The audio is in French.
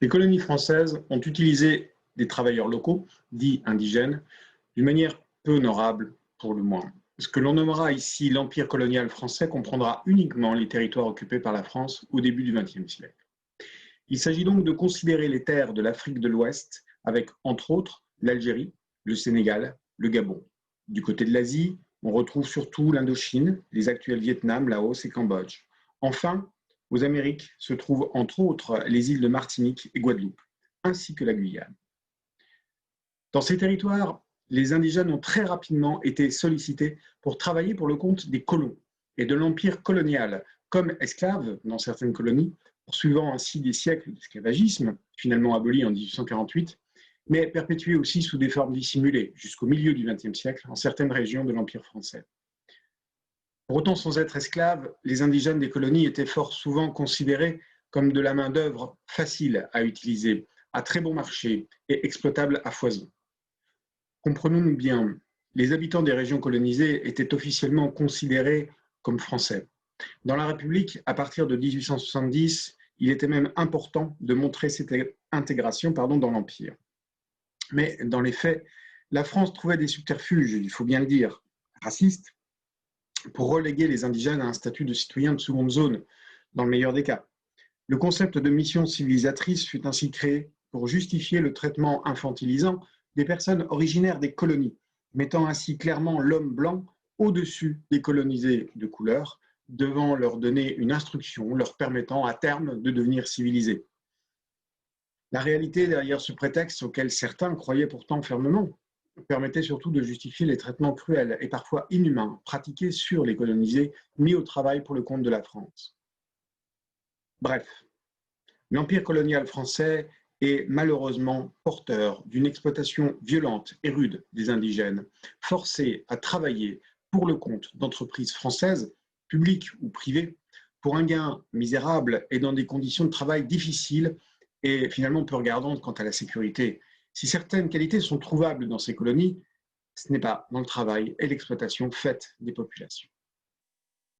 Les colonies françaises ont utilisé des travailleurs locaux, dits indigènes, d'une manière peu honorable pour le moins. Ce que l'on nommera ici l'empire colonial français comprendra uniquement les territoires occupés par la France au début du XXe siècle. Il s'agit donc de considérer les terres de l'Afrique de l'Ouest avec, entre autres, l'Algérie, le Sénégal, le Gabon. Du côté de l'Asie, on retrouve surtout l'Indochine, les actuels Vietnam, Laos et Cambodge. Enfin, aux Amériques se trouvent entre autres les îles de Martinique et Guadeloupe, ainsi que la Guyane. Dans ces territoires, les indigènes ont très rapidement été sollicités pour travailler pour le compte des colons et de l'empire colonial, comme esclaves dans certaines colonies, poursuivant ainsi des siècles d'esclavagisme, finalement aboli en 1848, mais perpétué aussi sous des formes dissimulées jusqu'au milieu du XXe siècle en certaines régions de l'Empire français. Pour autant, sans être esclaves, les indigènes des colonies étaient fort souvent considérés comme de la main-d'œuvre facile à utiliser, à très bon marché et exploitable à foison. Comprenons-nous bien, les habitants des régions colonisées étaient officiellement considérés comme français. Dans la République, à partir de 1870, il était même important de montrer cette intégration dans l'Empire. Mais dans les faits, la France trouvait des subterfuges, il faut bien le dire, racistes, pour reléguer les indigènes à un statut de citoyens de seconde zone, dans le meilleur des cas. Le concept de mission civilisatrice fut ainsi créé pour justifier le traitement infantilisant des personnes originaires des colonies, mettant ainsi clairement l'homme blanc au-dessus des colonisés de couleur, devant leur donner une instruction leur permettant à terme de devenir civilisés. La réalité derrière ce prétexte, auquel certains croyaient pourtant fermement, permettait surtout de justifier les traitements cruels et parfois inhumains pratiqués sur les colonisés mis au travail pour le compte de la France. Bref, l'empire colonial français est malheureusement porteur d'une exploitation violente et rude des indigènes, forcés à travailler pour le compte d'entreprises françaises, publiques ou privées, pour un gain misérable et dans des conditions de travail difficiles et finalement peu regardantes quant à la sécurité. Si certaines qualités sont trouvables dans ces colonies, ce n'est pas dans le travail et l'exploitation faite des populations.